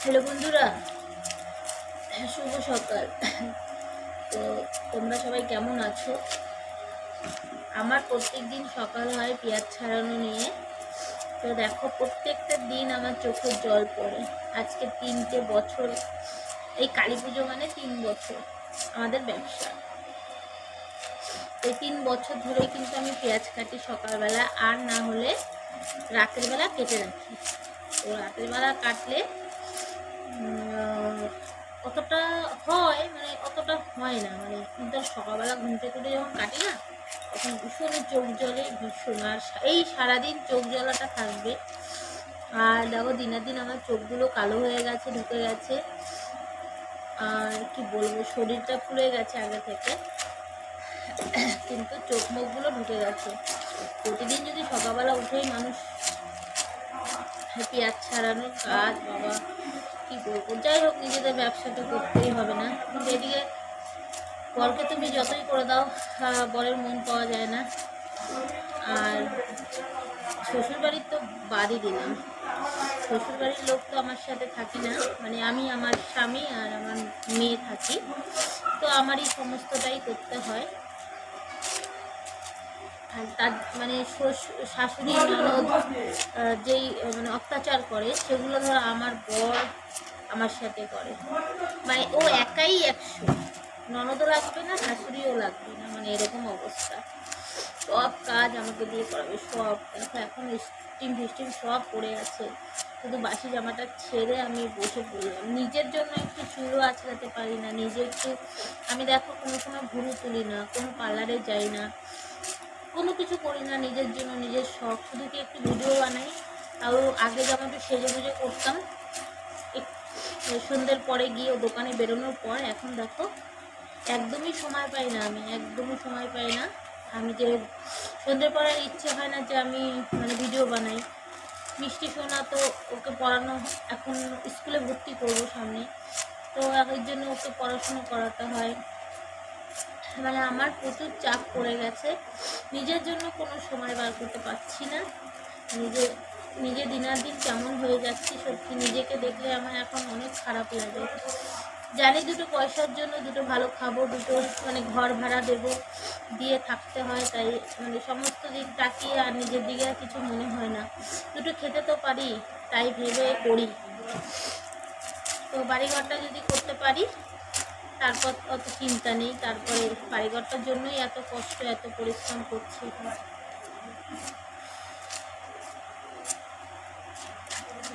Hello বন্ধুরা, শুভ সকাল। তো তোমরা সবাই কেমন আছো? আমার প্রত্যেক দিন সকাল হয় পেঁয়াজ ছাড়ানো নিয়ে। তো দেখো, প্রত্যেকটা দিন আমার চোখের জল পড়ে। আজকে 3টে বছর, এই কালী পুজো মানে 3 বছর আমাদের ব্যবসা। এই 3 বছর ধরে কিন্তু আমি পেঁয়াজ কাটি সকালবেলা, আর না হলে রাতের বেলা কেটে রাখি। তো রাতের বেলা কাটলে অতটা হয়, মানে অতটা হয় না, মানে কিন্তু সকালবেলা ঘুম থেকে উঠে যখন কাটি না, তখন ভীষণ চোখ জলে, ভীষণ। আর এই সারাদিন চোখ জ্বলাটা থাকবে। আর দেখো, দিনের দিন আমার চোখগুলো কালো হয়ে গেছে, ঢুকে গেছে। আর কি বলবো, শরীরটা ফুলে গেছে আগে থেকে, কিন্তু চোখ মুখগুলো ঢুকে গেছে। প্রতিদিন যদি সকালবেলা উঠেই মানুষ পেঁয়াজ ছাড়ানোর কাজ, বাবা কি বলবো। যাই হোক, নিজেদের ব্যবসা তো করতেই হবে না। কিন্তু এদিকে বরকে তুমি যতই করে দাও, বরের মন পাওয়া যায় না। আর শ্বশুরবাড়ির তো বাদই দিলাম, শ্বশুরবাড়ির লোক তো আমার সাথে থাকি না, মানে আমি, আমার স্বামী আর আমার মেয়ে থাকি। তো আমারই সমস্তটাই করতে হয়। আর তার মানে শাশুড়ি ননদ যেই মানে অত্যাচার করে, সেগুলো ধরো আমার বর আমার সাথে করে। মানে ও একাই 100, ননদও লাগবে না, শাশুড়িও লাগবে না, মানে এরকম অবস্থা। সব কাজ আমাকে দিয়ে করাবে, সব। দেখো এখন স্টিম সব পড়ে আছে, শুধু বাসি জামাটা ছেড়ে আমি বসে পড়লাম। নিজের জন্য একটু চুলও আঁচড়াতে পারি না, নিজে একটু। আমি দেখো, কোনো সময় ঘুরু তুলি না, কোনো পার্লারে যাই না, কোনো কিছু করি না নিজের জন্য, নিজের শখ। শুধু কি একটু ভিডিও বানাই, তাও আগে যেমন একটু সেজে গুজে করতাম সন্ধ্যের পরে গিয়ে দোকানে বেরোনোর পর। এখন দেখো, একদমই সময় পাই না, আমি একদমই সময় পাই না। আমি যে সন্ধ্যের পরে ইচ্ছে হয় না যে আমি মানে ভিডিও বানাই। মিষ্টি সোনা তো ওকে পড়ানো, এখন স্কুলে ভর্তি করবো সামনে, তো এর জন্য ওকে পড়াশুনো করাতে হয়। মানে আমার প্রচুর চাপ পড়ে গেছে, নিজের জন্য কোনো সময় বার করতে পারছি না। নিজে দিনার দিন কেমন হয়ে যাচ্ছি, সত্যি নিজেকে দেখলে আমার এখন অনেক খারাপ লাগে। জানি দুটো পয়সার জন্য দুটো ভালো খাবো, দুটো মানে ঘর ভাড়া দেবো, দিয়ে থাকতে হয়, তাই মানে সমস্ত দিক তাকিয়ে আর নিজের দিকে আর কিছু মনে হয় না। দুটো খেতে তো পারি, তাই ভেবে করি। তো বাড়িঘরটা যদি করতে পারি, তারপর অত চিন্তা নেই। তারপরে বাড়িঘরটার জন্যই এত কষ্ট, এত পরিশ্রম করছি।